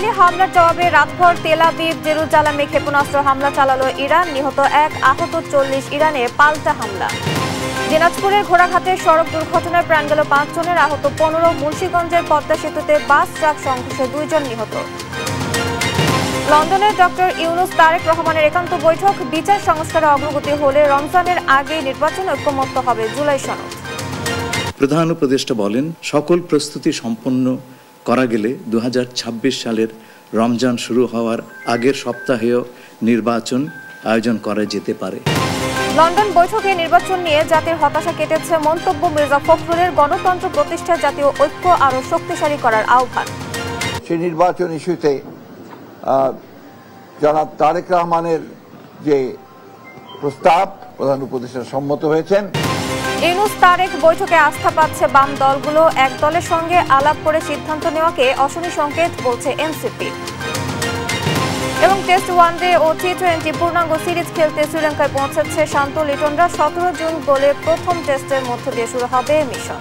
Israeli হামলার জবাবে রাতভর তেল আবিব জেরুজালেমে ক্ষেপণাস্ত্র হামলা চালালো ইরান। নিহত 1, আহত 40। ইরানে পাল্টা হামলা। দিনাজপুরের ঘোড়াঘাটে সড়ক দুর্ঘটনায় প্রাণ গেল 5 জনের, আহত 15। মুন্সিগঞ্জের পদ্মা সেতুতে বাস ট্রাক সংঘর্ষে 2 জন নিহত। লন্ডনে ডক্টর ইউনুস তারেক রহমানের একান্ত বৈঠক। বিচার সংস্কারে অগ্রগতি হলে রমজানের আগে নির্বাচন ঐক্যমত্য হবে জুলাই সনদ। প্রধান উপদেষ্টা বলেন, সকল প্রস্তুতি সম্পন্ন করা গেলে 2026 সালের রমজান শুরু হওয়ার আগের সপ্তাহেও নির্বাচন আয়োজন করা যেতে পারে। লন্ডন বৈঠকে নির্বাচন নিয়ে জাতির হতাশা কেটেছে। মন্তব্য মির্জা ফখরুলের। গণতন্ত্র প্রতিষ্ঠায় জাতীয় ঐক্য আরো শক্তিশালী করার আহ্বান। সেই নির্বাচন ইস্যুতে জনাব তারেক রহমানের যে প্রস্তাব প্রধান উপদেষ্টা সম্মত হয়েছেন। ইউনুস তারেক বৈঠকে আস্থা পাচ্ছে বাম দলগুলো। এক দলের সঙ্গে আলাপ করে সিদ্ধান্ত নেওয়াকে অশনি সংকেত বলছে এনসিপি। এবং টেস্ট ওয়ানডে ও টি20 পূর্ণাঙ্গ সিরিজ খেলতে শ্রীলঙ্কায় পৌঁছেছে শান্ত লিটনরা। 17 জুন গোলে প্রথম টেস্টের মধ্য দিয়ে শুরু হবে মিশন।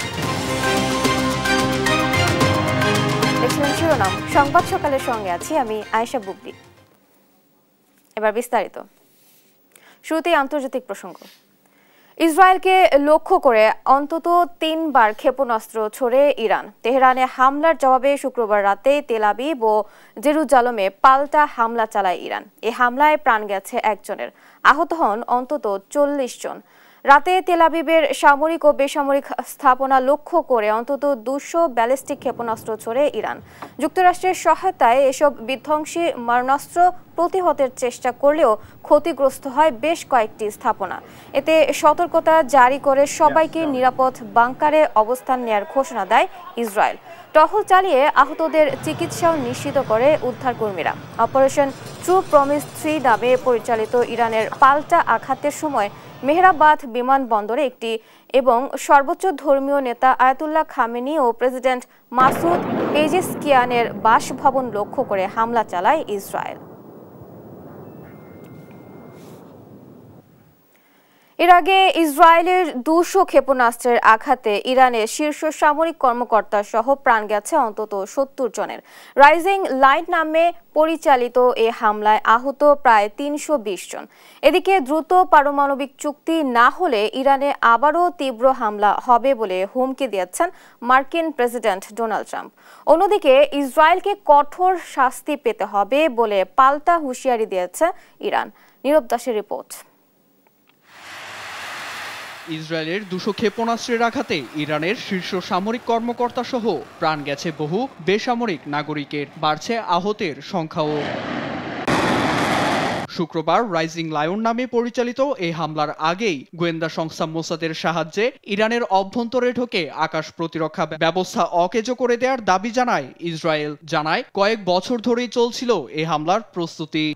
দেখছিলেন শিরোনাম সংবাদ সকালের সঙ্গে আছি আমি আয়েশা বুবলি। এবার বিস্তারিত। শুরুতেই আন্তর্জাতিক প্রসঙ্গ। ইসরায়েলকে লক্ষ্য করে অন্তত 3 বার ক্ষেপণাস্ত্র ছোড়ে ইরান। তেহরানে হামলার জবাবে শুক্রবার রাতে তেল আবিব ও জেরুজালেমে পাল্টা হামলা চালায় ইরান। এই হামলায় প্রাণ গেছে 1 জনের, আহত হন অন্তত 40 জন। রাতে তেল আবিবের সামরিক ও বেসামরিক স্থাপনা লক্ষ্য করে অন্তত 200 ব্যালিস্টিক ক্ষেপণাস্ত্র ছোড়ে ইরান। যুক্তরাষ্ট্রের সহায়তায় এসব বিধ্বংসী মারণাস্ত্র প্রতিহতের চেষ্টা করলেও ক্ষতিগ্রস্ত হয় বেশ কয়েকটি স্থাপনা। এতে সতর্কতা জারি করে সবাইকে নিরাপদ বাংকারে অবস্থান নেয়ার ঘোষণা দেয় ইসরায়েল। টহল চালিয়ে আহতদের চিকিৎসাও নিশ্চিত করে উদ্ধারকর্মীরা। অপারেশন ট্রু প্রমিস 3 নামে পরিচালিত ইরানের পাল্টা আঘাতের সময় মেহরাবাদ বিমানবন্দরে একটি এবং সর্বোচ্চ ধর্মীয় নেতা আয়াতুল্লাহ খামেনি ও প্রেসিডেন্ট মাসুদ পেজেশকিয়ানের বাসভবন লক্ষ্য করে হামলা চালায় ইসরায়েল। এর আগে ইসরায়েলের 200 ক্ষেপণাস্ত্রের আঘাতে ইরানের শীর্ষ সামরিক কর্মকর্তা সহ প্রাণ গেছে অন্তত 70 জনের। রাইজিং লাইন নামে পরিচালিত এ হামলায় আহত প্রায় 320 জন। এদিকে দ্রুত পারমাণবিক চুক্তি না হলে ইরানে আবারও তীব্র হামলা হবে বলে হুমকি দিয়েছেন মার্কিন প্রেসিডেন্ট ডোনাল্ড ট্রাম্প। অন্যদিকে ইসরায়েলকে কঠোর শাস্তি পেতে হবে বলে পাল্টা হুঁশিয়ারি দিয়েছে ইরান। নীরব দাসের রিপোর্ট। ইসরায়েলের 200 ক্ষেপণাস্ত্রের আঘাতে ইরানের শীর্ষ সামরিক কর্মকর্তা সহ প্রাণ গেছে বহু বেসামরিক নাগরিকের, বাড়ছে আহতের সংখ্যাও। শুক্রবার রাইজিং লায়ন নামে পরিচালিত এই হামলার আগেই গোয়েন্দা সংস্থা মোসাদের সাহায্যে ইরানের অভ্যন্তরে ঢোকে আকাশ প্রতিরক্ষা ব্যবস্থা অকেজো করে দেওয়ার দাবি জানায় ইসরায়েল। জানায় কয়েক বছর ধরেই চলছিল এই হামলার প্রস্তুতি।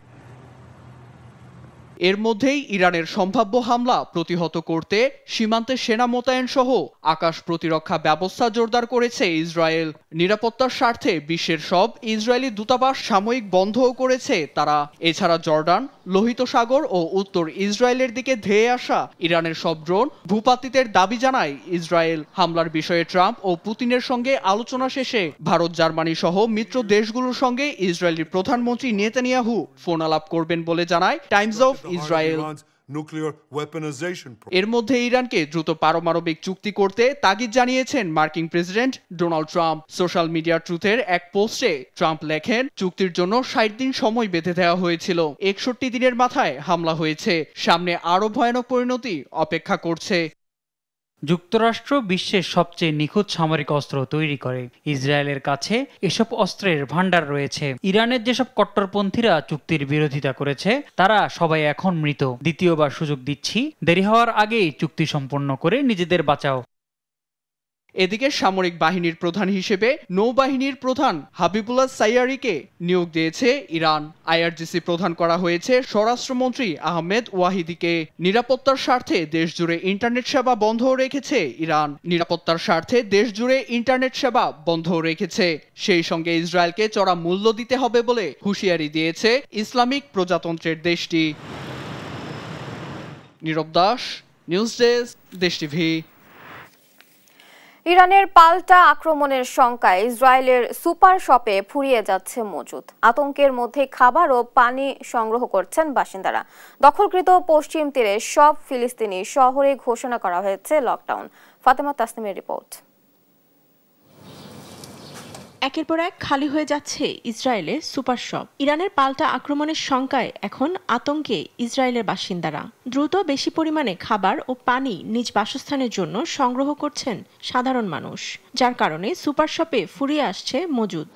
এর মধ্যেই ইরানের সম্ভাব্য হামলা প্রতিহত করতে সীমান্তে সেনা মোতায়েন সহ আকাশ প্রতিরক্ষা ব্যবস্থা জোরদার করেছে ইসরায়েল। নিরাপত্তার স্বার্থে বিশ্বের সব ইসরায়েলি দূতাবাস সাময়িক বন্ধও করেছে তারা। এছাড়া জর্ডান, লোহিত সাগর ও উত্তর ইসরায়েলের দিকে ধেয়ে আসা ইরানের সব ড্রোন ভূপাতিতের দাবি জানায় ইসরায়েল। হামলার বিষয়ে ট্রাম্প ও পুতিনের সঙ্গে আলোচনা শেষে ভারত, জার্মানি সহ মিত্র দেশগুলোর সঙ্গে ইসরায়েলি প্রধানমন্ত্রী নেতানিয়াহু ফোন আলাপ করবেন বলে জানায় টাইমস অফ ইসরায়েল। এর মধ্যে ইরানকে দ্রুত পারমাণবিক চুক্তি করতে তাগিদ জানিয়েছেন মার্কিন president Donald Trump. Social media ট্রুথের এক পোস্টে ট্রাম্প লেখেন, চুক্তির জন্য 60 দিন সময় বেঁধে দেওয়া হয়েছিল, 61 দিনের মাথায় হামলা হয়েছে, সামনে আরো ভয়ানক পরিণতি অপেক্ষা করছে। যুক্তরাষ্ট্র বিশ্বের সবচেয়ে নিখুঁত সামরিক অস্ত্র তৈরি করে। ইসরায়েলের কাছে এসব অস্ত্রের ভান্ডার রয়েছে। ইরানের যেসব কট্টরপন্থীরা চুক্তির বিরোধিতা করেছে তারা সবাই এখন মৃত। দ্বিতীয়বার সুযোগ দিচ্ছি, দেরি হওয়ার আগেই চুক্তি সম্পন্ন করে নিজেদের বাঁচাও। এদিকে সামরিক বাহিনীর প্রধান হিসেবে নৌবাহিনীর প্রধান হাবিবুল্লাহ সাইয়ারিকে নিয়োগ দিয়েছে ইরান। আইআরজিসি প্রধান করা হয়েছে স্বরাষ্ট্রমন্ত্রী আহমেদ ওয়াহিদিকে। নিরাপত্তার স্বার্থে দেশজুড়ে ইন্টারনেট সেবা বন্ধ রেখেছে ইরান। সেই সঙ্গে ইসরায়েলকে চড়া মূল্য দিতে হবে বলে হুঁশিয়ারি দিয়েছে ইসলামিক প্রজাতন্ত্রের দেশটি। নীরব দাস, নিউজ ডেস্ক, দেশ টিভি। ইরানের পাল্টা আক্রমণের শঙ্কায় ইসরায়েলের সুপার শপে ফুরিয়ে যাচ্ছে মজুদ। আতঙ্কের মধ্যে খাবার ও পানি সংগ্রহ করছেন বাসিন্দারা। দখলকৃত পশ্চিম তীরে সব ফিলিস্তিনি শহরে ঘোষণা করা হয়েছে লকডাউন। ফাতেমা তাসনিমের রিপোর্ট। একের পর এক খালি হয়ে যাচ্ছে ইসরায়েলের সুপার শপ। ইরানের পাল্টা আক্রমণের শঙ্কায় এখন আতঙ্কে ইসরায়েলের বাসিন্দারা। দ্রুত বেশি পরিমাণে খাবার ও পানি নিজ বাসস্থানের জন্য সংগ্রহ করছেন সাধারণ মানুষ, যার কারণে সুপার শপে ফুরিয়ে আসছে মজুদ।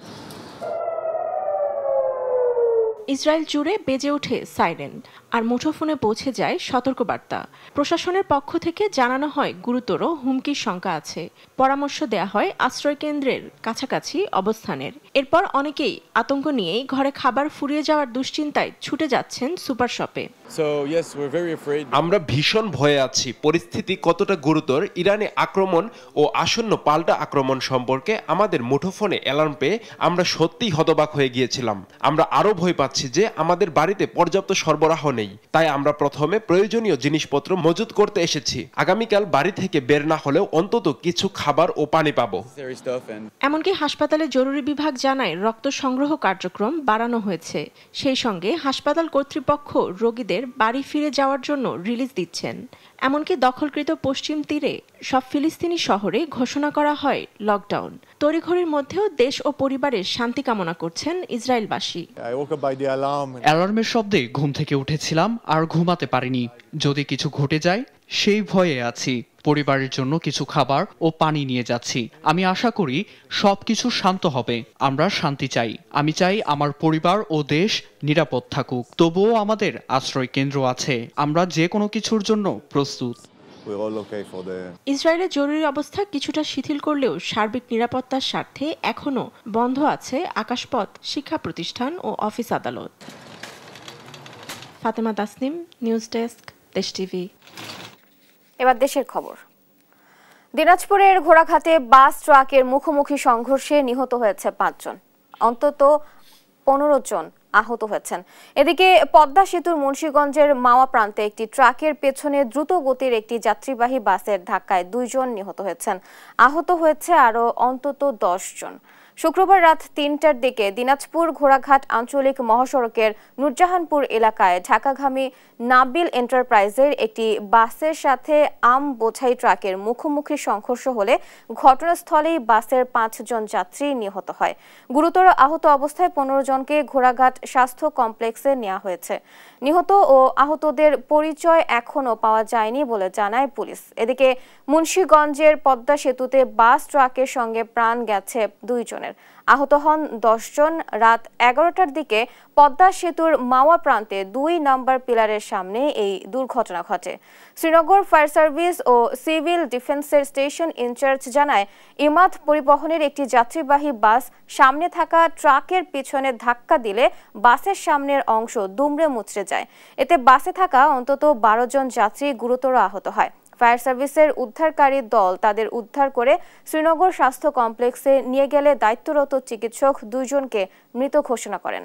ইসরায়েল জুড়ে বেজে ওঠে সাইরেন, আর মুঠোফোনে পৌঁছে যায় সতর্কবার্তা। প্রশাসনের পক্ষ থেকে জানানো হয় গুরুতর হুমকির শঙ্কা আছে। পরামর্শ দেয়া হয় আশ্রয়কেন্দ্রের কাছাকাছি অবস্থানের। এরপর অনেকেই আতঙ্ক নিয়েই ঘরে খাবার ফুরিয়ে যাওয়ার দুশ্চিন্তায় ছুটে যাচ্ছেন সুপার শপে। আমরা ভীষণ ভয়ে আছি। পরিস্থিতি কতটা গুরুতর, ইরানে আক্রমণ ও আসন্ন পাল্টা আক্রমণ সম্পর্কে আমাদের মুঠোফোনে অ্যালার্ম পেয়ে আমরা সত্যিই হতবাক হয়ে গিয়েছিলাম। আমরা আরো ভয় পাচ্ছি যে আমাদের বাড়িতে পর্যাপ্ত সরবরাহ নেই, তাই আমরা প্রথমে প্রয়োজনীয় জিনিসপত্র মজুত করতে এসেছি। আগামীকাল বাড়ি থেকে বের না হলেও অন্তত কিছু খাবার ও পানি পাবো। এমনকি হাসপাতালে জরুরি বিভাগ জানায় রক্ত সংগ্রহ কার্যক্রম বাড়ানো হয়েছে। সেই সঙ্গে হাসপাতাল কর্তৃপক্ষ রোগীদের বাড়ি ফিরে যাওয়ার জন্য রিলিজ দিচ্ছেন। এমনকি দখলকৃত পশ্চিম তীরে সব ফিলিস্তিনি শহরে ঘোষণা করা হয় লকডাউন। তড়িঘড়ির মধ্যেও দেশ ও পরিবারের শান্তি কামনা করছেন ইসরায়েলবাসী। অ্যালার্মের শব্দে ঘুম থেকে উঠেছিলাম আর ঘুমাতে পারিনি। যদি কিছু ঘটে যায় সেই ভয়ে আছি। পরিবারের জন্য কিছু খাবার ও পানি নিয়ে যাচ্ছি। আমি আশা করি সবকিছু শান্ত হবে। আমরা শান্তি চাই। আমি চাই আমার পরিবার ও দেশ নিরাপদ থাকুক। তবুও আমাদের আশ্রয় কেন্দ্র আছে। আমরা যে কোনো কিছুর জন্য প্রস্তুত। ইসরায়েলের জরুরি অবস্থা কিছুটা শিথিল করলেও সার্বিক নিরাপত্তার স্বার্থে এখনো বন্ধ আছে আকাশপথ, শিক্ষা প্রতিষ্ঠান ও অফিস আদালত। ফাতেমা তাসনিম, নিউজ ডেস্ক, দেশ টিভি। এবার দেশের খবর। দিনাজপুরের ঘোড়াঘাটে বাস ট্রাকের মুখোমুখি সংঘর্ষে নিহত হয়েছে 5 জন, অন্তত 15 জন আহত হয়েছেন। এদিকে পদ্মা সেতুর মুন্সিগঞ্জের মাওয়া প্রান্তে একটি ট্রাকের পেছনে দ্রুত গতির একটি যাত্রীবাহী বাসের ধাক্কায় 2 জন নিহত হয়েছেন। আহত হয়েছে আরও অন্তত 10 জন। শুক্রবার রাত 3টার দিকে দিনাজপুর ঘোড়াঘাট আঞ্চলিক মহাসড়কের নুরজাহানপুর এলাকায় ঢাকাগামী নাবিল এন্টারপ্রাইজের একটি বাসের সাথে আম বোঝাই ট্রাকের মুখোমুখি সংঘর্ষ হলে ঘটনাস্থলেই বাসের 5 জন যাত্রী নিহত হয়। গুরুতর আহত অবস্থায় 15 জনকে ঘোড়াঘাট স্বাস্থ্য কমপ্লেক্সে নেওয়া হয়েছে। নিহত ও আহতদের পরিচয় এখনও পাওয়া যায়নি বলে জানায় পুলিশ। এদিকে মুন্সিগঞ্জের পদ্মা সেতুতে বাস ট্রাকের সঙ্গে প্রাণ গেছে 2 জনের। আহত হন 10 জন। রাত 11টার দিকে পদ্মা সেতুর মাওয়া প্রান্তে 2 নম্বর পিলারের সামনে এই দুর্ঘটনা ঘটে। শ্রীনগর ফায়ার সার্ভিস ও সিভিল ডিফেন্সের স্টেশন ইনচার্জ জানায়, ইমাদ পরিবহনের একটি যাত্রীবাহী বাস সামনে থাকা ট্রাকের পিছনে ধাক্কা দিলে বাসের সামনের অংশ দুমড়ে মুচড়ে যায়। এতে বাসে থাকা অন্তত 12 জন যাত্রী গুরুতর আহত হয়। ফায়ার সার্ভিসের উদ্ধারকারী দল তাদের উদ্ধার করে শ্রীনগর স্বাস্থ্য কমপ্লেক্সে নিয়ে গেলে দায়িত্বরত চিকিৎসক 2 জনকে মৃত ঘোষণা করেন।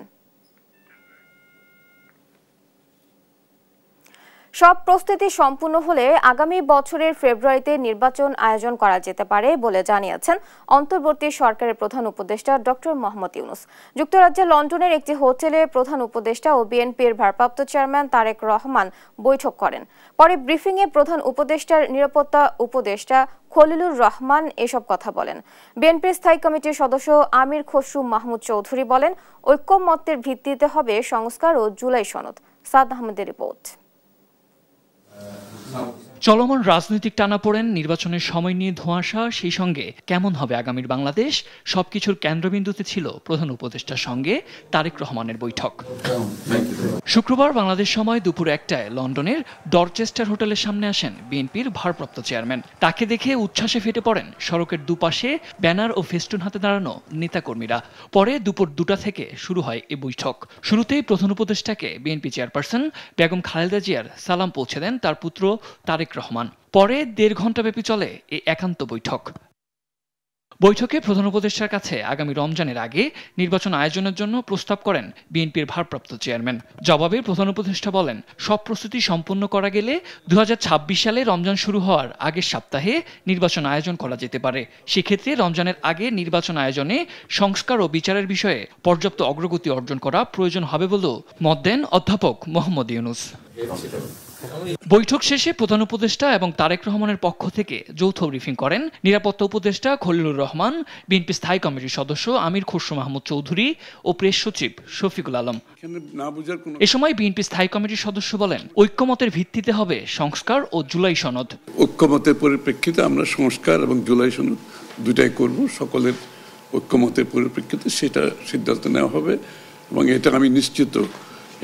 সব প্রস্তুতি সম্পূর্ণ হলে আগামী বছরের ফেব্রুয়ারিতে নির্বাচন আয়োজন করা যেতে পারে বলে জানিয়েছেন অন্তর্বর্তী সরকারের প্রধান উপদেষ্টা ডক্টর মোহাম্মদ ইউনূস। যুক্তরাজ্যের লন্ডনের একটি হোটেলে প্রধান উপদেষ্টা ও বিএনপির ভারপ্রাপ্ত চেয়ারম্যান তারেক রহমান বৈঠক করেন। পরে ব্রিফিংয়ে প্রধান উপদেষ্টার নিরাপত্তা উপদেষ্টা খলিলুর রহমান এসব কথা বলেন। বিএনপির স্থায়ী কমিটির সদস্য আমির খসরু মাহমুদ চৌধুরী বলেন, ঐক্যমত্যের ভিত্তিতে হবে সংস্কার ও জুলাই সনদ। সাদ আহমেদের রিপোর্ট। চলমান রাজনৈতিক টানাপোড়েন, নির্বাচনের সময় নিয়ে ধোঁয়াশা, সেই সঙ্গে কেমন হবে আগামীর বাংলাদেশ, সবকিছুর কেন্দ্রবিন্দুতে ছিল প্রধান উপদেষ্টার সঙ্গে তারেক রহমানের বৈঠক। শুক্রবার বাংলাদেশ সময় দুপুর 1টায় লন্ডনের ডরচেস্টার হোটেলের সামনে আসেন বিএনপির ভারপ্রাপ্ত চেয়ারম্যান। তাকে দেখে উচ্ছ্বাসে ফেটে পড়েন সড়কের দুপাশে ব্যানার ও ফেস্টুন হাতে দাঁড়ানো নেতাকর্মীরা। পরে দুপুর 2টা থেকে শুরু হয় এ বৈঠক। শুরুতেই প্রধান উপদেষ্টাকে বিএনপি চেয়ারপারসন বেগম খালেদা জিয়ার সালাম পৌঁছে দেন তার পুত্র তারেক রহমান। পরে 1.5 ঘণ্টা ব্যাপী চলে এই একান্ত বৈঠক। বৈঠকে প্রধান উপদেষ্টার কাছে আগামী রমজানের আগে নির্বাচন আয়োজনের জন্য প্রস্তাব করেন বিএনপির ভারপ্রাপ্ত চেয়ারম্যান। জবাবে প্রধান উপদেষ্টা বলেন, সব প্রস্তুতি সম্পন্ন করা গেলে 2026 সালে রমজান শুরু হওয়ার আগের সপ্তাহে নির্বাচন আয়োজন করা যেতে পারে। সেক্ষেত্রে রমজানের আগে নির্বাচন আয়োজনে সংস্কার ও বিচারের বিষয়ে পর্যাপ্ত অগ্রগতি অর্জন করা প্রয়োজন হবে বলেও মত দেন অধ্যাপক মোহাম্মদ ইউনূস। বৈঠক শেষে প্রধান উপদেষ্টা এবং তারেক রহমানের পক্ষ থেকে যৌথ ব্রিফিং করেন নিরাপত্তা উপদেষ্টা খলিলুর রহমান, বিএনপি স্থায়ী কমিটির সদস্য আমির খসরু মাহমুদ চৌধুরী ও প্রেস সচিব শফিকুল আলম। এ সময় বিএনপি স্থায়ী কমিটির সদস্য বলেন, ঐক্যমতের ভিত্তিতে হবে সংস্কার ও জুলাই সনদ। ঐক্যমতের পরিপ্রেক্ষিতে আমরা সংস্কার এবং জুলাই সনদ দুটাই করব। সকলের ঐক্যমতের পরিপ্রেক্ষিতে সেটা সিদ্ধান্ত নেওয়া হবে এবং এটা আমি নিশ্চিত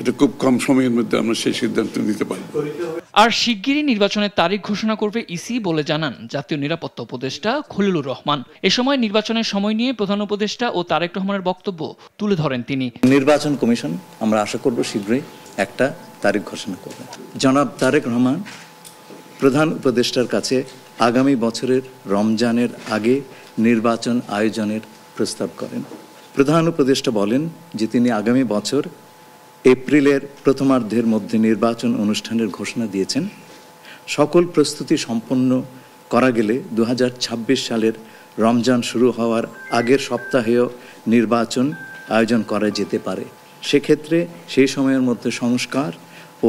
এটা খুব কম সময়ের মধ্যে আমরা সেই সিদ্ধান্ত নিতে পারব। আর শিগগিরই নির্বাচনের তারিখ ঘোষণা করবে ইসি বলে জানান জাতীয় নিরাপত্তা উপদেষ্টা খলিলুর রহমান। এ সময় নির্বাচনের সময় নিয়ে প্রধান উপদেষ্টা ও তারেক রহমানের বক্তব্য তুলে ধরেন তিনি। নির্বাচন কমিশন আমরা আশা করব শীঘ্রই একটা তারিখ ঘোষণা করবে। জনাব তারেক রহমান প্রধান উপদেষ্টার কাছে আগামী বছরের রমজানের আগে নির্বাচন আয়োজনের প্রস্তাব করেন। প্রধান উপদেষ্টা বলেন যে তিনি আগামী বছর এপ্রিলের প্রথমার্ধের মধ্যে নির্বাচন অনুষ্ঠানের ঘোষণা দিয়েছেন। সকল প্রস্তুতি সম্পন্ন করা গেলে 2026 সালের রমজান শুরু হওয়ার আগের সপ্তাহেও নির্বাচন আয়োজন করা যেতে পারে। সেক্ষেত্রে সেই সময়ের মধ্যে সংস্কার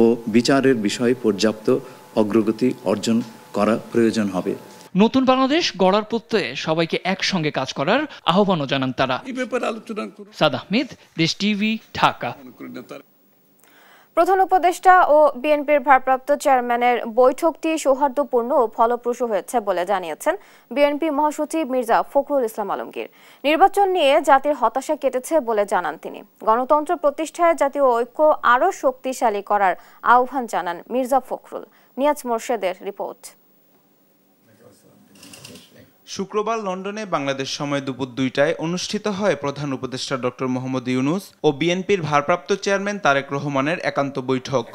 ও বিচারের বিষয়ে পর্যাপ্ত অগ্রগতি অর্জন করা প্রয়োজন হবে। নতুন বাংলাদেশ গড়ার প্রত্যয়ে সবাইকে একসঙ্গে কাজ করার আহ্বানও জানান তারা। সাদ আহমেদ, দেশ টিভি, ঢাকা। প্রধান উপদেষ্টা ও বিএনপির ভারপ্রাপ্ত চেয়ারম্যানের বৈঠকটি সৌহার্দ্যপূর্ণ ও ফলপ্রসূ হয়েছে বলে জানিয়েছেন বিএনপি মহাসচিব মির্জা ফখরুল ইসলাম আলমগীর। নির্বাচন নিয়ে জাতির হতাশা কেটেছে বলে জানান তিনি। গণতন্ত্র প্রতিষ্ঠায় জাতীয় ঐক্য আরও শক্তিশালী করার আহ্বান জানান মির্জা ফখরুল। নিয়াজ মোর্শেদের রিপোর্ট। শুক্রবার লন্ডনে বাংলাদেশ সময় দুপুর 2টায় অনুষ্ঠিত হয় প্রধান উপদেষ্টা ডক্টর মোহাম্মদ ইউনূস ও বিএনপির ভারপ্রাপ্ত চেয়ারম্যান তারেক রহমানের একান্ত বৈঠক।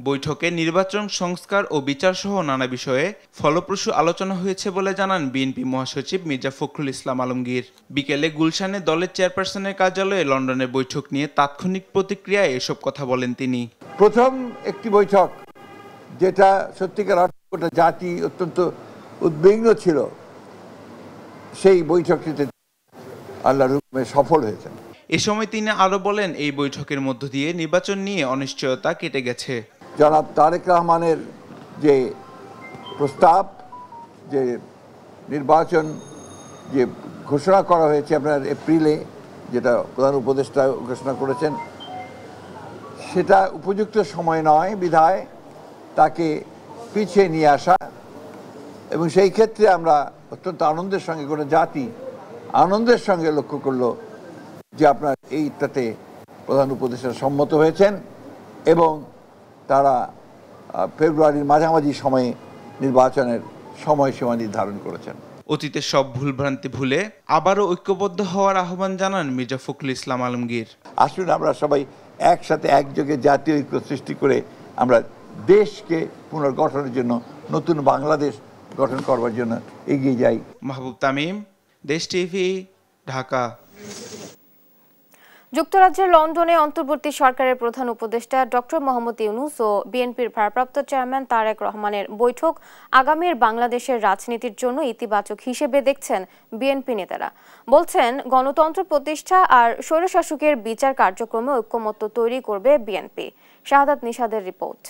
বৈঠকে নির্বাচন সংস্কার ও বিচার সহ নানা বিষয়ে ফলপ্রসূ আলোচনা হয়েছে বলে জানান বিএনপি মহাসচিব মির্জা ফখরুল ইসলাম আলমগীর। বিকেলে গুলশানে দলের চেয়ারপারসনের কার্যালয়ে লন্ডনের বৈঠক নিয়ে তাৎক্ষণিক প্রতিক্রিয়ায় এসব কথা বলেন তিনি। প্রথম একটি বৈঠক যেটা সত্যিকার অর্থে জাতি অত্যন্ত উদ্বিগ্ন ছিল, সেই বৈঠকটিতে আল্লাহর হুকুমে সফল হয়েছে। এ সময় তিনি আরো বলেন, এই বৈঠকের মধ্য দিয়ে নির্বাচন নিয়ে অনিশ্চয়তা কেটে গেছে। জনাব তারেক রহমানের যে প্রস্তাব, যে নির্বাচন যে ঘোষণা করা হয়েছে আপনার এপ্রিলে, যেটা প্রধান উপদেষ্টা ঘোষণা করেছেন, সেটা উপযুক্ত সময় নয় বিধায় তাকে পিছিয়ে নিয়ে আসা। এবং সেই ক্ষেত্রে আমরা অত্যন্ত আনন্দের সঙ্গে, কোনো জাতি আনন্দের সঙ্গে লক্ষ্য করলো যে আপনার এইটাতে প্রধান উপদেষ্টা সম্মত হয়েছেন এবং তারা ফেব্রুয়ারির মাঝামাঝি সময়ে নির্বাচনের সময়সীমা নির্ধারণ করেছেন। অতীতের সব ভুলভ্রান্তি ভুলে আবারও ঐক্যবদ্ধ হওয়ার আহ্বান জানান মির্জা ফখরুল ইসলাম আলমগীর। আসুন আমরা সবাই একসাথে একযোগে জাতীয় ঐক্য সৃষ্টি করে আমরা দেশকে পুনর্গঠনের জন্য, নতুন বাংলাদেশ গঠন করবার জন্য এগিয়ে যাই। মাহবুব তামিম, দেশ টিভি, ঢাকা। যুক্তরাজ্যের লন্ডনে অন্তর্বর্তী সরকারের প্রধান উপদেষ্টা ডক্টর মোহাম্মদ ইউনূস ও বিএনপির ভারপ্রাপ্ত চেয়ারম্যান তারেক রহমানের বৈঠক আগামীর বাংলাদেশের রাজনীতির জন্য ইতিবাচক হিসেবে দেখছেন বিএনপি নেতারা। বলছেন, গণতন্ত্র প্রতিষ্ঠা আর স্বৈরশাসকের বিচার কার্যক্রমে ঐক্যমত্য তৈরি করবে বিএনপি। শাহাদাত নিশাদের রিপোর্ট।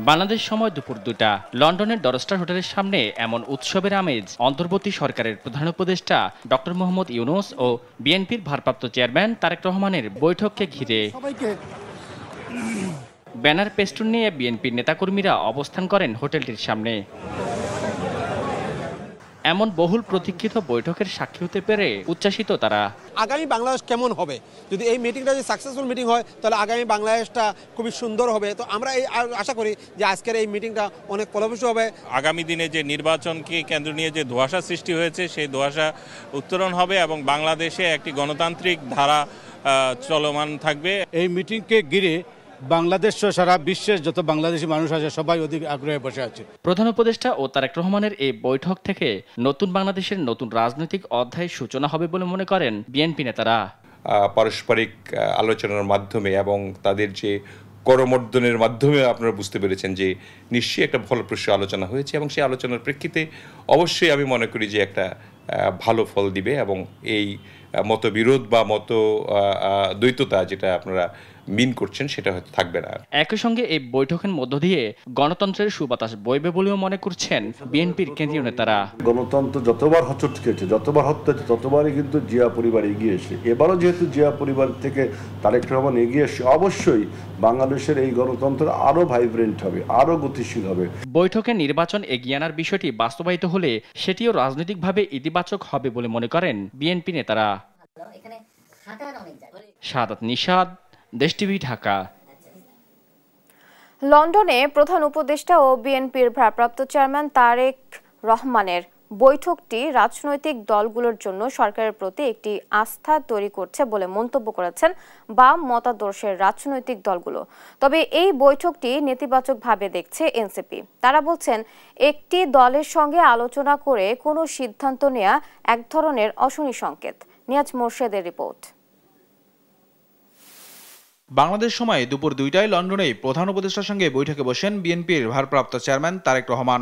বাংলাদেশ সময় দুপুর 2টা লন্ডনের ডরস্টার হোটেলের সামনে এমন উৎসবের আমেজ অন্তর্বর্তী সরকারের প্রধান উপদেষ্টা ডক্টর মোহাম্মদ ইউনূস ও বিএনপির ভারপ্রাপ্ত চেয়ারম্যান তারেক রহমানের বৈঠককে ঘিরে। ব্যানার পেস্টুন নিয়ে বিএনপির নেতাকর্মীরা অবস্থান করেন হোটেলটির সামনে। এমন বহুল প্রতীক্ষিত বৈঠকের সাক্ষী হতে পেরে উচ্ছ্বাসিত তারা। আগামী বাংলাদেশ কেমন হবে, যদি এই মিটিংটা যদি সাকসেসফুল মিটিং হয় তাহলে আগামী বাংলাদেশটা খুবই সুন্দর হবে। তো আমরা এই আশা করি যে আজকের এই মিটিংটা অনেক ফলপ্রসূ হবে। আগামী দিনে যে নির্বাচনকে কেন্দ্র নিয়ে যে ধোঁয়াশা সৃষ্টি হয়েছে, সেই ধোঁয়াশা উত্তরণ হবে এবং বাংলাদেশে একটি গণতান্ত্রিক ধারা চলমান থাকবে। এই মিটিংকে ঘিরে বাংলাদেশ সহ সারা বিশ্বের যত বাংলাদেশি মানুষ আছে সবাই অধিক আগ্রহে বসে আছে। প্রধান উপদেষ্টা ও তারেক রহমানের এই বৈঠক থেকে নতুন বাংলাদেশের নতুন রাজনৈতিক অধ্যায়ের সূচনা হবে বলে মনে করেন বিএনপি নেতারা। পারস্পরিক আলোচনার মাধ্যমে এবং তাদের যে করমর্দনের মাধ্যমে আপনারা বুঝতে পেরেছেন যে নিশ্চয়ই একটা ফলপ্রসূ আলোচনা হয়েছে এবং সেই আলোচনার প্রেক্ষিতে অবশ্যই আমি মনে করি যে একটা ভালো ফল দিবে এবং এই মতবিরোধ বা দ্বৈততা যেটা আপনারা মিন করছেন সেটা হয়তো থাকবে না। একই সঙ্গে এই বৈঠকের মধ্য দিয়ে গণতন্ত্রের সুবাতাস বইবে বলেও মনে করছেন বিএনপির কেন্দ্রীয় নেতারা। গণতন্ত্র যতবার হচট খেয়েছে, যতবার হত্যা হয়েছে, ততবারই কিন্তু জিয়া পরিবার এগিয়ে এসে, এবারও যেহেতু জিয়া পরিবার থেকে তারেক রহমান এগিয়ে এসে, অবশ্যই বাংলাদেশের এই গণতন্ত্র আরো ভাইব্রেন্ট হবে, আরো গতিশীল হবে। বৈঠকে নির্বাচন এগিয়ে আনার বিষয়টি বাস্তবায়িত হলে সেটিও রাজনৈতিকভাবে ইতিবাচক হবে বলে মনে করেন বিএনপি নেতারা। সাদাত নিশাদ, দেশ টিভি, ঢাকা। লন্ডনে প্রধান উপদেষ্টা ও বিএনপির ভারপ্রাপ্ত চেয়ারম্যান তারেক রহমানের বৈঠকটি রাজনৈতিক দলগুলোর জন্য সরকারের প্রতি একটি আস্থা তৈরি করছে বলে মন্তব্য করেছেন বাম মতাদর্শের রাজনৈতিক দলগুলো। তবে এই বৈঠকটি নেতিবাচকভাবে দেখছে এনসিপি। তারা বলছেন একটি দলের সঙ্গে আলোচনা করে কোনো সিদ্ধান্ত নেওয়া এক ধরনের অশনি সংকেত। নিয়াজ মোর্শেদের রিপোর্ট। বাংলাদেশ সময় দুপুর 2টায় লন্ডনে প্রধান উপদেষ্টার সঙ্গে বৈঠকে বসেন বিএনপির ভারপ্রাপ্ত চেয়ারম্যান তারেক রহমান।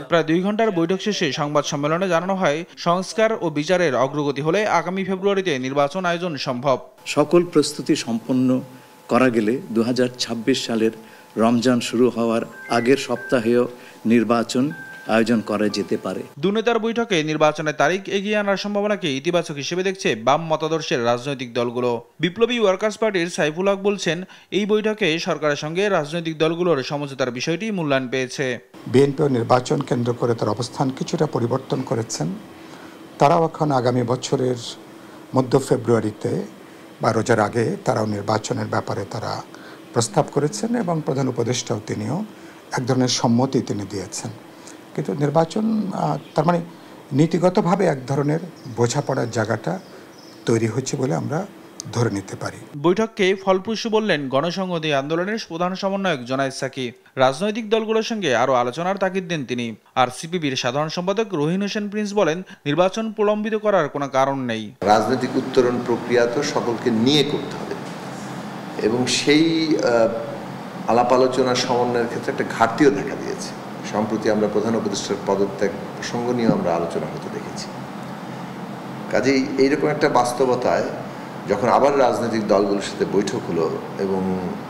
প্রায় 2 ঘন্টার বৈঠক শেষে সংবাদ সম্মেলনে জানানো হয়, সংস্কার ও বিচারের অগ্রগতি হলে আগামী ফেব্রুয়ারিতে নির্বাচন আয়োজন সম্ভব। সকল প্রস্তুতি সম্পন্ন করা গেলে 2026 সালের রমজান শুরু হওয়ার আগের সপ্তাহেও নির্বাচন আয়োজন করা যেতে পারে। দুনেতার বৈঠকে নির্বাচনের তারিখ এগিয়ে আনার সম্ভাবনাকে ইতিবাচক হিসেবে দেখছে বাম মতাদর্শের রাজনৈতিক দলগুলো। বিপ্লবী ওয়ার্কার্স পার্টির সাইফুল হক বলছেন, এই বৈঠকে সরকারের সঙ্গে রাজনৈতিক দলগুলোর সমঝোতার বিষয়টি মূল্যায়ন পেয়েছে। বিএনপি নির্বাচন কেন্দ্র করে তার অবস্থান কিছুটা পরিবর্তন করেছেন। তারাও এখন আগামী বছরের মধ্য ফেব্রুয়ারিতে বা রোজার আগে তারাও নির্বাচনের ব্যাপারে তারা প্রস্তাব করেছেন এবং প্রধান উপদেষ্টাও তিনিও এক ধরনের সম্মতি তিনি দিয়েছেন। কিন্তু নির্বাচন তার মানে নীতিগতভাবে এক ধরনের বোঝাপড়ার জায়গাটা তৈরি হচ্ছে বলে আমরা ধরে নিতে পারি। বৈঠককে ফলপ্রসূ বললেন গণসংহতি আন্দোলনের প্রধান সমন্বয়ক জোনায়েদ সাকি। রাজনৈতিক দলগুলোর সঙ্গে আরও আলোচনার তাগিদ দেন তিনি। আর সিপিবির সাধারণ সম্পাদক রহিন হোসেন প্রিন্স বলেন, নির্বাচন প্রলম্বিত করার কোনো কারণ নেই। রাজনৈতিক উত্তরণ প্রক্রিয়া তো সকলকে নিয়ে করতে হবে এবং সেই আলাপ আলোচনার সমন্বয়ের ক্ষেত্রে একটা ঘাটতিও দেখা দিয়েছে। সম্প্রতি আমরা প্রধান উপদেষ্টার পদত্যাগ প্রসঙ্গ নিয়ে আমরা আলোচনা হতে দেখেছি। কাজেই এইরকম একটা বাস্তবতায় যখন আবার রাজনৈতিক দলগুলোর সাথে বৈঠক হলো এবং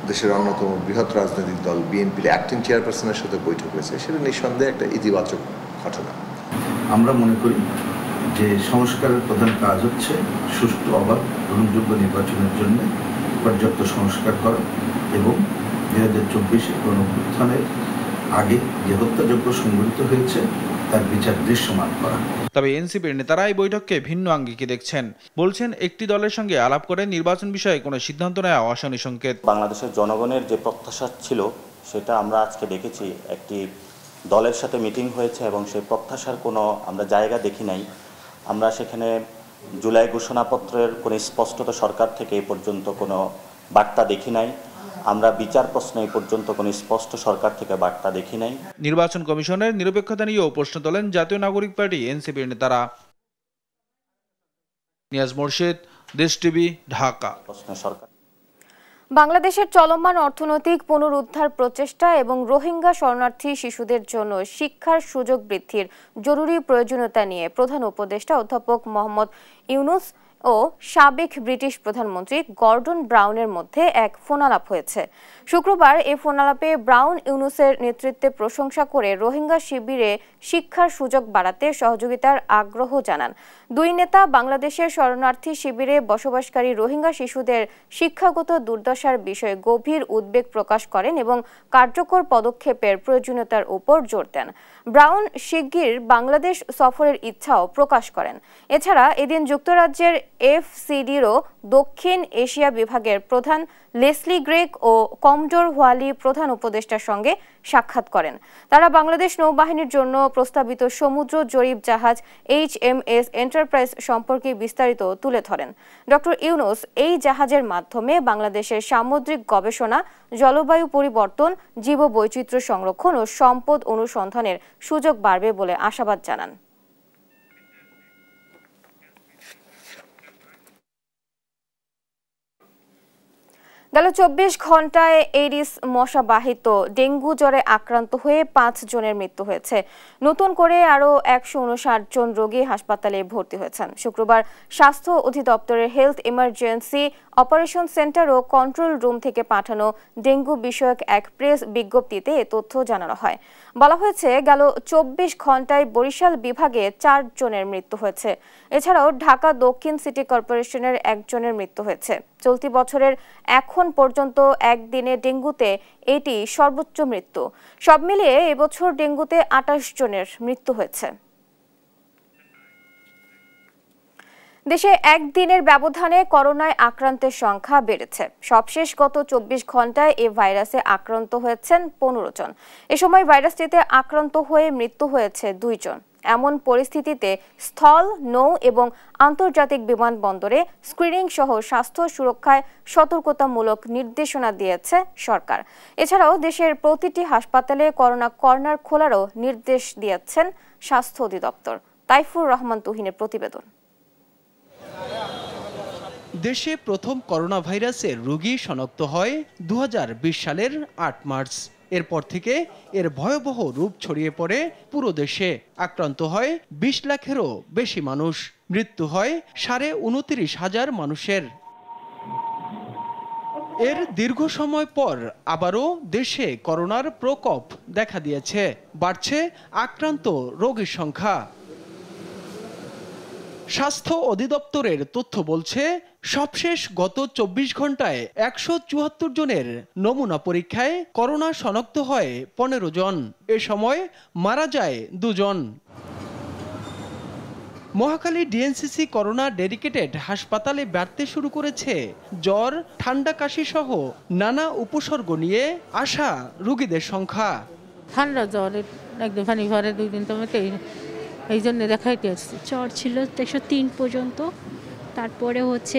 দেশের অন্যতম বৃহৎ রাজনৈতিক দল বিএনপির অ্যাক্টিং চেয়ারপারসনের সাথে বৈঠক হয়েছে, সেটা নিঃসন্দেহে একটা ইতিবাচক ঘটনা। আমরা মনে করি যে সংস্কারের প্রধান কাজ হচ্ছে সুষ্ঠু, অবাধ, গ্রহণযোগ্য নির্বাচনের জন্য পর্যাপ্ত সংস্কার করা এবং 2024 গণঅভ্যুত্থানের আগে যে হত্যাযজ্ঞ সংঘটিত হয়েছে তার বিচার দৃশ্যমান করা। তবে এনসিপির নেতারা এই বৈঠককে ভিন্ন আঙ্গিকে দেখছেন। বলছেন, একটি দলের সঙ্গে আলাপ করে নির্বাচন বিষয়ে কোনো সিদ্ধান্ত নেওয়া অশনি সংকেত। বাংলাদেশের জনগণের যে প্রত্যাশা ছিল সেটা আমরা আজকে দেখেছি। একটি দলের সাথে মিটিং হয়েছে এবং সেই প্রত্যাশার কোনো আমরা জায়গা দেখি নাই। আমরা সেখানে জুলাই ঘোষণাপত্রের কোনো স্পষ্টতা সরকার থেকে এই পর্যন্ত কোনো বার্তা দেখি নাই। আমরা বিচার প্রশ্নে এই পর্যন্ত কোনো স্পষ্ট সরকার থেকে বার্তা দেখি নাই। নির্বাচন কমিশনের নিরপেক্ষতা নিয়েও প্রশ্ন তোলেন জাতীয় নাগরিক পার্টি এনসিপির নেতারা। নিয়াজ মোর্শেদ, দেশ টিভি, ঢাকা। বাংলাদেশের চলমান অর্থনৈতিক পুনরুদ্ধার প্রচেষ্টা এবং রোহিঙ্গা শরণার্থী শিশুদের জন্য শিক্ষার সুযোগ বৃদ্ধির জরুরি প্রয়োজনীয়তা নিয়ে প্রধান উপদেষ্টা অধ্যাপক মোহাম্মদ ইউনূস ও সাবেক ব্রিটিশ প্রধানমন্ত্রী গর্ডন ব্রাউনের মধ্যে এক ফোনালাপ হয়েছে। শুক্রবার এই ফোনালাপে ব্রাউন ইউনূসের নেতৃত্বে প্রশংসা করে রোহিঙ্গা শিবিরে শিক্ষার সুযোগ বাড়াতে সহযোগিতার আগ্রহ জানান। দুই নেতা বাংলাদেশের শরণার্থী শিবিরে বসবাসকারী রোহিঙ্গা শিশুদের শিক্ষাগত দুর্দশার বিষয়ে গভীর উদ্বেগ প্রকাশ করেন এবং কার্যকর পদক্ষেপের প্রয়োজনীয়তার উপর জোর দেন। ব্রাউন শিগগির বাংলাদেশ সফরের ইচ্ছাও প্রকাশ করেন। এছাড়া এদিন যুক্তরাজ্যের এফসিডিরও দক্ষিণ এশিয়া বিভাগের প্রধান লেসলি গ্রেগ ও কমডোর ওয়ালি প্রধান উপদেষ্টার সঙ্গে সাক্ষাৎ করেন। তারা বাংলাদেশ নৌবাহিনীর জন্য প্রস্তাবিত সমুদ্র জরিপ জাহাজ HMS এন্টারপ্রাইজ সম্পর্কে বিস্তারিত তুলে ধরেন। ডক্টর ইউনূস এই জাহাজের মাধ্যমে বাংলাদেশের সামুদ্রিক গবেষণা, জলবায়ু পরিবর্তন, জীববৈচিত্র্য সংরক্ষণ ও সম্পদ অনুসন্ধানের সুযোগ বাড়বে বলে আশাবাদ জানান। গেল ২৪ ঘন্টায় এডিস মশাবাহিত ডেঙ্গু জ্বরে আক্রান্ত হয়ে ৫ জনের মৃত্যু হয়েছে। নতুন করে আরও ১৫৯ জন রোগী হাসপাতালে ভর্তি হয়েছেন। শুক্রবার স্বাস্থ্য অধিদপ্তরের হেলথ ইমার্জেন্সি অপারেশন সেন্টার ও কন্ট্রোল রুম থেকে পাঠানো ডেঙ্গু বিষয়ক এক প্রেস বিজ্ঞপ্তিতে এ তথ্য জানানো হয়। বলা হয়েছে, গেল ২৪ ঘন্টায় বরিশাল বিভাগে ৪ জনের মৃত্যু হয়েছে। এছাড়াও ঢাকা দক্ষিণ সিটি কর্পোরেশনের ১ জনের মৃত্যু হয়েছে। চলতি বছরের এখন পর্যন্ত একদিনে ডেঙ্গুতে এটি সর্বোচ্চ মৃত্যু। সব মিলিয়ে এবছর ডেঙ্গুতে ২৮ জনের মৃত্যু হয়েছে। দেশে একদিনের ব্যবধানে করোনায় আক্রান্তের সংখ্যা বেড়েছে। সবশেষ গত ২৪ ঘন্টায় এ ভাইরাসে আক্রান্ত হয়েছেন ১৫ জন। এ সময় ভাইরাসটিতে আক্রান্ত হয়ে মৃত্যু হয়েছে ২ জন। এমন পরিস্থিতিতে স্থল, নৌ এবং আন্তর্জাতিক বিমানবন্দরে স্ক্রিনিং সহ স্বাস্থ্য সুরক্ষায় সতর্কতামূলক নির্দেশনা দিয়েছে সরকার। এছাড়াও দেশের প্রতিটি হাসপাতালে করোনা কর্নার খোলারও নির্দেশ দিয়েছেন স্বাস্থ্য অধিদপ্তর। তাইফুর রহমান তুহিনের প্রতিবেদন। দেশে প্রথম করোনা ভাইরাসের রোগী শনাক্ত হয় ২০২০ সালের ৮ মার্চ। এরপর থেকে এর ভয়াবহ রূপ ছড়িয়ে পড়ে পুরো দেশে। আক্রান্ত হয় ২০ লাখেরও বেশি মানুষ, মৃত্যু হয় ২৯,৫০০ মানুষের। এর দীর্ঘ সময় পর আবারও দেশে করোনার প্রকোপ দেখা দিয়েছে। বাড়ছে আক্রান্ত রোগীর সংখ্যা। স্বাস্থ্য অধিদপ্তরের তথ্য বলছে, সবশেষ গত ২৪ ঘন্টায় ১৭৪ জনের নমুনা পরীক্ষায় করোনা শনাক্ত হয় ১৫ জন। এ সময় মারা যায় ২ জন। মহাখালী ডিএনসিসি করোনা ডেডিকেটেড হাসপাতালে বাড়তে শুরু করেছে জ্বর, ঠান্ডা, কাশি সহ নানা উপসর্গ নিয়ে আসা রোগীদের সংখ্যা। ঠান্ডা জ্বর একদম পানি ভরে 2 দিন তো এই জন্য দেখাইতে আসছি। জ্বর ছিল 103 পর্যন্ত, তারপরে হচ্ছে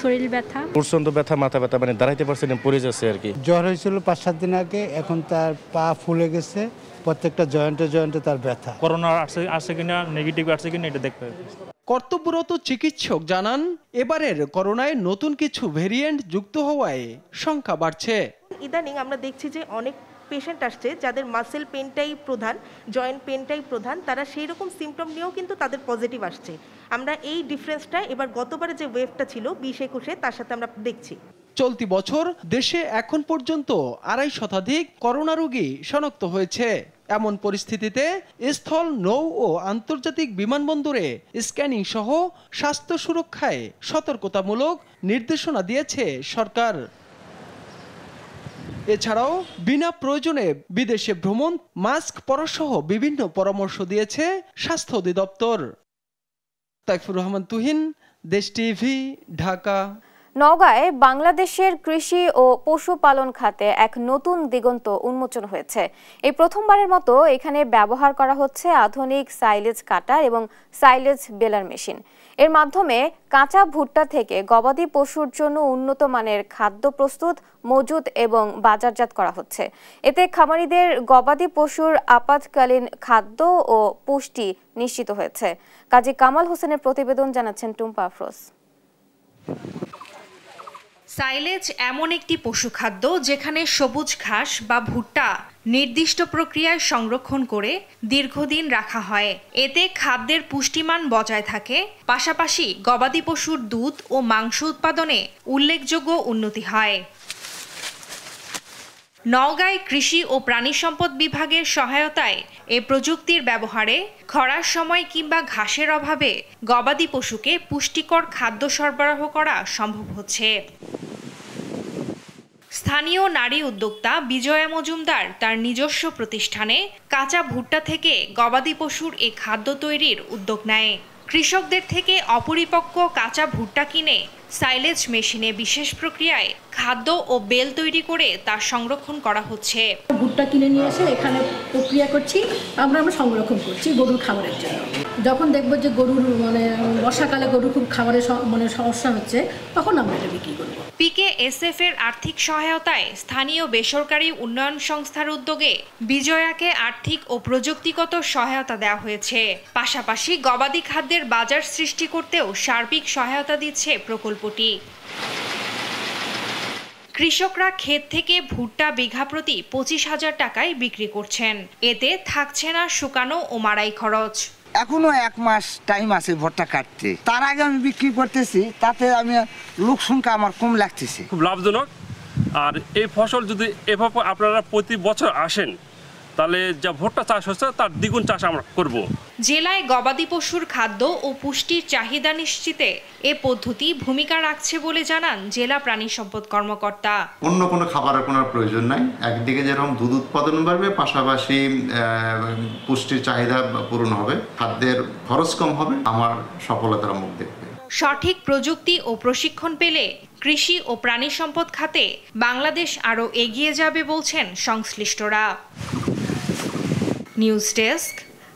শরীর ব্যথা, প্রচন্ড ব্যথা, মাথা ব্যথা, মানে দাঁড়াইতে পারছে না, পড়ে যাচ্ছে আর কি। জ্বর হয়েছিল ৫-৭ দিন আগে, এখন তার পা ফুলে গেছে, প্রত্যেকটা জয়েন্টে তার ব্যথা। করোনা আসছে কিনা, নেগেটিভ আসছে কিনা এটা দেখতে হবে। কর্তব্যরত চিকিৎসক জানান, এবারের করোনায় নতুন কিছু ভেরিয়েন্ট যুক্ত হওয়ায় সংখ্যা বাড়ছে। ইদানিং আমরা দেখছি যে অনেক পেশেন্ট আসছে যাদের মাসেল পেনটাই প্রধান, জয়েন্ট পেনটাই প্রধান, তারা সেই রকম সিমটম নিয়েও কিন্তু তাদের পজিটিভ আসছে। আমরা এই ডিফারেন্সটা এবার গতবারে যে ওয়েভটা ছিল ২০-২১-এ তার সাথে আমরা দেখছি। চলতি বছর দেশে এখন পর্যন্ত ২৫ শতাধিক করোনা রোগী শনাক্ত হয়েছে। এমন পরিস্থিতিতে স্থল, নৌ ও আন্তর্জাতিক বিমানবন্দরে স্ক্যানিং সহ স্বাস্থ্য সুরক্ষায় সতর্কতামূলক নির্দেশনা দিয়েছে সরকার। এছাড়াও বিনা প্রয়োজনে বিদেশে ভ্রমণ, মাস্ক পরা সহ বিভিন্ন পরামর্শ দিয়েছে স্বাস্থ্য অধিদপ্তর। তাইফুর রহমান তুহিন, দেশ টিভি, ঢাকা। নওগাঁয় বাংলাদেশের কৃষি ও পশুপালন খাতে এক নতুন দিগন্ত উন্মোচন হয়েছে। এই প্রথমবারের মতো এখানে ব্যবহার করা হচ্ছে আধুনিক সাইলেজ কাটার এবং সাইলেজ বেলার মেশিন। এর মাধ্যমে কাঁচা ভুট্টা থেকে গবাদি পশুর জন্য উন্নত মানের খাদ্য প্রস্তুত, মজুত এবং বাজারজাত করা হচ্ছে। এতে খামারিদের গবাদি পশুর আপাতকালীন খাদ্য ও পুষ্টি নিশ্চিত হয়েছে। কাজী কামাল হোসেনের প্রতিবেদন, জানাচ্ছেন টুম্পা আফরোজ। সাইলেজ এমন একটি পশুখাদ্য যেখানে সবুজ ঘাস বা ভুট্টা নির্দিষ্ট প্রক্রিয়ায় সংরক্ষণ করে দীর্ঘদিন রাখা হয়। এতে খাদ্যের পুষ্টিমান বজায় থাকে, পাশাপাশি গবাদি পশুর দুধ ও মাংস উৎপাদনে উল্লেখযোগ্য উন্নতি হয়। নওগাঁয় কৃষি ও প্রাণী সম্পদ বিভাগের সহায়তায় এ প্রযুক্তির ব্যবহারে খরার সময় কিংবা ঘাসের অভাবে গবাদি পশুকে পুষ্টিকর খাদ্য সরবরাহ করা সম্ভব হচ্ছে। স্থানীয় নারী উদ্যোক্তা বিজয়া মজুমদার তার নিজস্ব প্রতিষ্ঠানে কাঁচা ভুট্টা থেকে গবাদি পশুর এই খাদ্য তৈরির উদ্যোগ নেয়। কৃষকদের থেকে অপরিপক্ক কাঁচা ভুট্টা কিনে সাইলেজ মেশিনে বিশেষ প্রক্রিয়ায় খাদ্য ও বেল তৈরি করে তা সংরক্ষণ করা হচ্ছে। ভুট্টা কিনে নিয়ে এসে এখানে প্রক্রিয়া করছি, আমরা সংরক্ষণ করছি গরুর খাবারের জন্য। যখন দেখবো যে গরুর বর্ষাকালে গরুর খুব খাবারের সমস্যা হচ্ছে, তখন আমরা এটা বিক্রি করব। পিকেএসএফ এর আর্থিক সহায়তায় স্থানীয় বেসরকারি উন্নয়ন সংস্থার উদ্যোগে বিজয়াকে আর্থিক ও প্রযুক্তিগত সহায়তা দেওয়া হয়েছে। পাশাপাশি গবাদি খাদ্যের বাজার সৃষ্টি করতেও সার্বিক সহায়তা দিচ্ছে প্রকল্পটি। কৃষকরা ক্ষেত থেকে ভুট্টা বিঘা প্রতি 25,000 টাকায় বিক্রি করছেন। এতে থাকছে না শুকানো ও মাড়াই খরচ। এখনো 1 মাস টাইম আছে ভুট্টা কাটতে, তার আগে আমি বিক্রি করতেছি, তাতে আমি লোক সংখ্যা আমার কম লাগতেছে। খুব লাভজনক। আর এই ফসল যদি এভাবে আপনারা প্রতি বছর আসেন, তাহলে যা ভুট্টা চাষ হচ্ছে তার দ্বিগুণ চাষ আমরা করব। জেলায় গবাদি পশুর খাদ্য ও পুষ্টির চাহিদা নিশ্চিতে এ পদ্ধতি ভূমিকা রাখছে বলে জানান জেলা প্রাণী সম্পদ কর্মকর্তা। অন্য কোনো খাবারের কোনো প্রয়োজন নাই। একদিকে যেরকম দুধ উৎপাদন বাড়বে, পাশাপাশি পুষ্টির চাহিদা পূরণ হবে, খাদ্যের খরচ কম হবে, আমার সফলতার মুখ দেখবে। সঠিক প্রযুক্তি ও প্রশিক্ষণ পেলে কৃষি ও প্রাণী সম্পদ খাতে বাংলাদেশ আরও এগিয়ে যাবে বলছেন সংশ্লিষ্টরা। নিউজ ডেস্ক,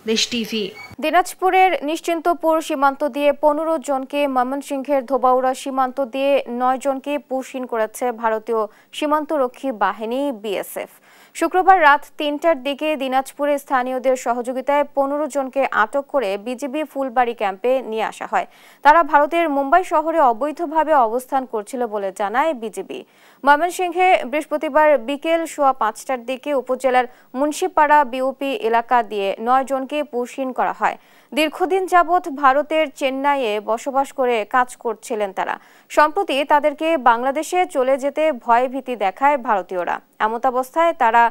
দেশ টিভি। দিনাজপুরের নিশ্চিন্তপুর সীমান্ত দিয়ে 15 জনকে, ময়মনসিংহের ধোবাউড়া সীমান্ত দিয়ে 9 জনকে পুশিন করেছে ভারতীয় সীমান্তরক্ষী বাহিনী বিএসএফ। শুক্রবার রাত 3টার দিকে দিনাজপুরে স্থানীয়দের সহযোগিতায় 15 জনকে আটক করে বিজিবি ফুলবাড়ি ক্যাম্পে নিয়ে আসা হয়। তারা ভারতের মুম্বাই শহরে অবৈধভাবে অবস্থান করছিল বলে জানায় বিজিবি। ময়মনসিংহে বৃহস্পতিবার বিকেল 5:15টার দিকে উপজেলার মুন্সিপাড়া বিওপি এলাকা দিয়ে 9 জনকে পুশিন করা হয়। দীর্ঘদিন যাবৎ ভারতের চেন্নাইয়ে বসবাস করে কাজ করছিলেন তারা। সম্প্রতি তাদেরকে বাংলাদেশে চলে যেতে ভয় ভীতি দেখায় ভারতীয়রা। এমতাবস্থায় তারা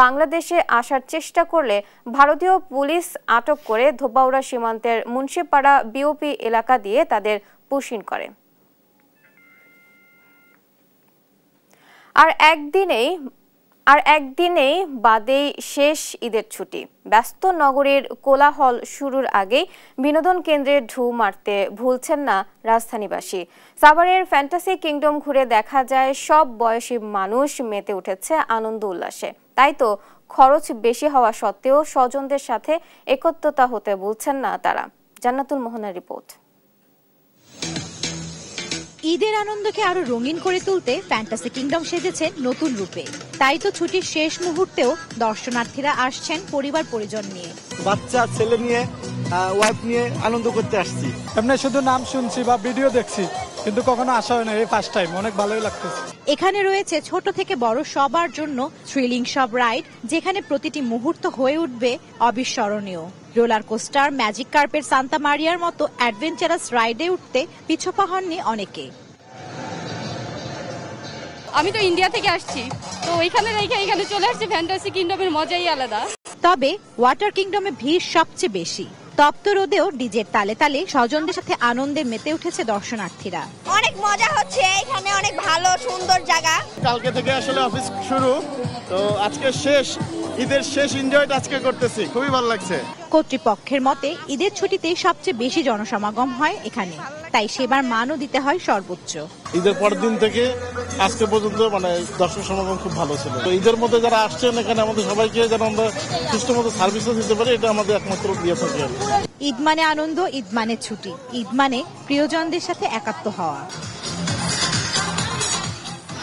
বাংলাদেশে আসার চেষ্টা করলে ভারতীয় পুলিশ আটক করে ধোবাউড়া সীমান্তের মুন্সিপাড়া বিওপি এলাকা দিয়ে তাদের পুশিন করে। আর একদিনেই বাদেই শেষ ঈদের ছুটি। ব্যস্ত নগরীর কোলাহল শুরুর আগেই বিনোদন কেন্দ্রে ঢু মারতে ভুলছেন না রাজধানীবাসী। সাভারের ফ্যান্টাসি কিংডম ঘুরে দেখা যায় সব বয়সী মানুষ মেতে উঠেছে আনন্দ উল্লাসে। তাই তো খরচ বেশি হওয়া সত্ত্বেও স্বজনদের সাথে একত্রতা হতে ভুলছেন না তারা। জান্নাতুল মোহনার রিপোর্ট। ঈদের আনন্দকে আরো রঙিন করে তুলতে ফ্যান্টাসি কিংডম সেজেছে নতুন রূপে। তাই তো ছুটির শেষ মুহূর্তেও দর্শনার্থীরা আসছেন পরিবার পরিজন নিয়ে। বাচ্চা ছেলে নিয়ে, ওয়াইফ নিয়ে আনন্দ করতে আসছি। এমনি শুধু নাম শুনছি বা ভিডিও দেখছি, কিন্তু কখনো আসা হয় না, এই ফার্স্ট টাইম। অনেক ভালোই লাগতেছে। এখানে রয়েছে ছোট থেকে বড় সবার জন্য থ্রিলিং সব রাইড, যেখানে প্রতিটি মুহূর্ত হয়ে উঠবে অবিস্মরণীয়। Roller coaster, magic carpet, Santa মারিয়ার মতো অ্যাডভেঞ্চারাস রাইডে উঠতে পিছপা হননি অনেকে। আমি তো ইন্ডিয়া থেকে আসছি, তো ওইখানে রেখে এখানে চলে আসছি। ফ্যান্টাসি কিংডমের মজাই আলাদা। তবে ওয়াটার কিংডমে ভিড় সবচেয়ে বেশি। তপ্ত রোদেও ডিজের তালে তালে স্বজনদের সাথে আনন্দে মেতে উঠেছে দর্শনার্থীরা। অনেক মজা হচ্ছে, এখানে অনেক ভালো সুন্দর জায়গা। কালকে থেকে আসলে অফিস শুরু, তো আজকে শেষ ঈদের শেষ এনজয়টা আজকে করতেছি, খুবই ভালো লাগছে। কর্তৃপক্ষের মতে ঈদের ছুটিতেই সবচেয়ে বেশি জনসমাগম হয় এখানে, তাই সেবার মানও দিতে হয় সর্বোচ্চ। ঈদের পরের দিন থেকে আজকে পর্যন্ত দর্শক সমাগম খুব ভালো ছিল। তো ঈদের মধ্যে যারা আসছেন এখানে আমাদের সবাইকে যেন আমরা সুষ্ঠু মতো সার্ভিসও দিতে পারি, এটা আমাদের একমাত্র দিয়ে থাকে। ঈদ মানে আনন্দ, ঈদ মানে ছুটি, ঈদ মানে প্রিয়জনদের সাথে একাত্ম হওয়া।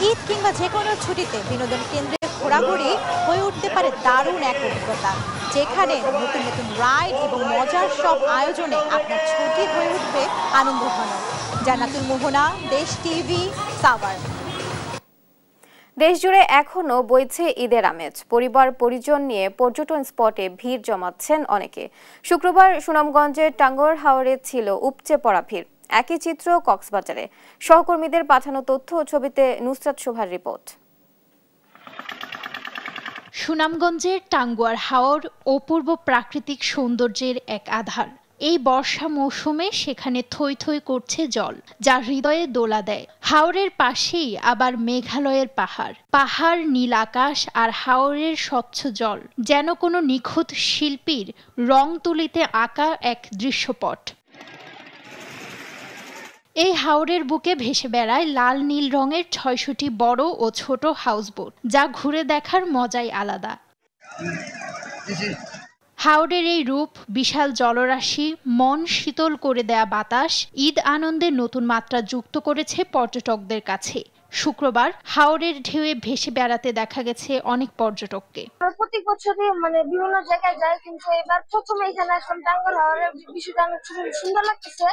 ঈদ কিংবা যে কোনো ছুটিতে বিনোদন কেন্দ্রে ঘোরাঘুরি হয়ে উঠতে পারে দারুণ এক অভিজ্ঞতা, যেখানে নতুন নতুন রাইড এবং মজার সব আয়োজনে আপনার ছুটি হয়ে উঠবে আনন্দঘন। জান্নাতুল মোহনা, দেশ টিভি, সাভার। দেশজুড়ে এখনো বইছে ঈদের আমেজ। পরিবার পরিজন নিয়ে পর্যটন স্পটে ভিড় জমাচ্ছেন অনেকে। শুক্রবার সুনামগঞ্জের টাঙ্গুয়ার হাওরে ছিল উপচে পড়া ভিড়। একই চিত্র কক্সবাজারে। সহকর্মীদের পাঠানো তথ্য ও ছবিতে নুসরাত শোভার রিপোর্ট। সুনামগঞ্জের টাঙ্গুয়ার হাওর অপূর্ব প্রাকৃতিক সৌন্দর্যের এক আধার। এই বর্ষা মৌসুমে সেখানে থই থই করছে জল, যা হৃদয়ে দোলা দেয়। হাওরের পাশেই আবার মেঘালয়ের পাহাড়, নীল আকাশ আর হাওরের স্বচ্ছ জল, যেন কোনো নিখুঁত শিল্পীর রং তুলিতে আঁকা এক দৃশ্যপট। এই হাওরের বুকে ভেসে বেড়ায় লাল নীল রঙের ৬০০টি বড় ও ছোট হাউসবোট, যা ঘুরে দেখার মজাই আলাদা। হাওরের এই রূপ, বিশাল জলরাশি, মন শীতল করে দেয়া বাতাস ঈদ আনন্দের নতুন মাত্রা যুক্ত করেছে পর্যটকদের কাছে। শুক্রবার হাওরের ঢেউয়ে ভেসে বেড়াতে দেখা গেছে অনেক পর্যটককে। প্রত্যেক বছরই বিভিন্ন জায়গায় যায়, কিন্তু এবার প্রথমে এখানে আসলাম। টাঙ্গুয়ার হাওরের বিষয়টা অনেক সুন্দর লাগতেছে,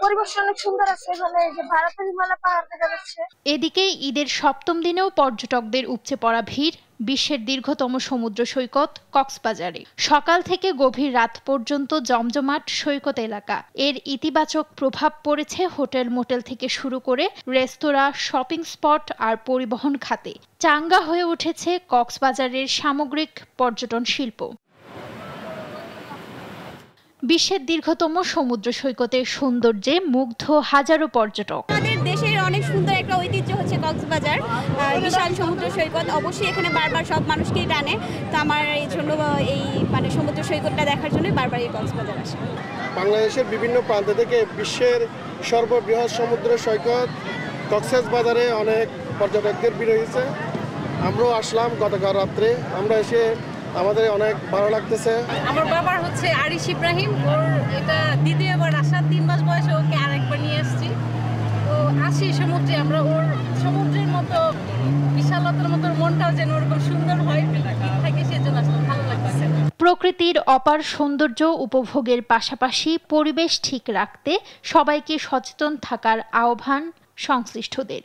পরিবেশ অনেক সুন্দর আছে, এখানে যে ভারতের হিমালয় পাহাড় দেখা যাচ্ছে। এদিকে ঈদের ৭ম দিনেও পর্যটকদের উপচে পড়া ভিড় বিশ্বের দীর্ঘতম সমুদ্র সৈকত কক্সবাজারে। সকাল থেকে গভীর রাত পর্যন্ত জমজমাট সৈকত এলাকা। এর ইতিবাচক প্রভাব পড়েছে হোটেল মোটেল থেকে শুরু করে রেস্তোরাঁ, শপিং স্পট আর পরিবহন খাতে। চাঙ্গা হয়ে উঠেছে কক্সবাজারের সামগ্রিক পর্যটন শিল্প। বিশ্বের দীর্ঘতম সমুদ্র সৈকতের সৌন্দর্যে মুগ্ধ হাজারো পর্যটক। আমাদের দেশের অনেক সুন্দর একটা ঐতিহ্য হচ্ছে কক্সবাজার, বিশাল সমুদ্র সৈকত। অবশ্যই এখানে বারবার সব মানুষকেই টানে, তো আমার এই জন্য এই সমুদ্র সৈকতটা দেখার জন্য বারবার এই কক্সবাজার আসে। বাংলাদেশের বিভিন্ন প্রান্ত থেকে বিশ্বের সর্ববৃহৎ সমুদ্র সৈকত কক্সবাজারে অনেক পর্যটকদের ভিড় হয়েছে। আমরাও আসলাম গতকাল রাত্রে। আমরা এসে আমাদের অনেক ভালো লাগতেছে। আমার বাবার হচ্ছে আরিশ ইব্রাহিম, ওর এটা দ্বিতীয়বার আসা, 3 মাস বয়সে ওকে আরেকবার নিয়ে আসছি। তো আসি সমুদ্রে, আমরা ওর সমুদ্রের মতো বিশালতার মতো মনটাও যেন ওরকম সুন্দর হয় থাকে, সেজন্য আসলে ভালো লাগছে। প্রকৃতির অপার সৌন্দর্য উপভোগের পাশাপাশি পরিবেশ ঠিক রাখতে সবাইকে সচেতন থাকার আহ্বান সংশ্লিষ্টদের।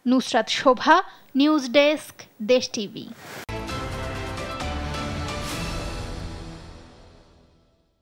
নুসরাত শোভা, নিউজ ডেস্ক, দেশ টিভি।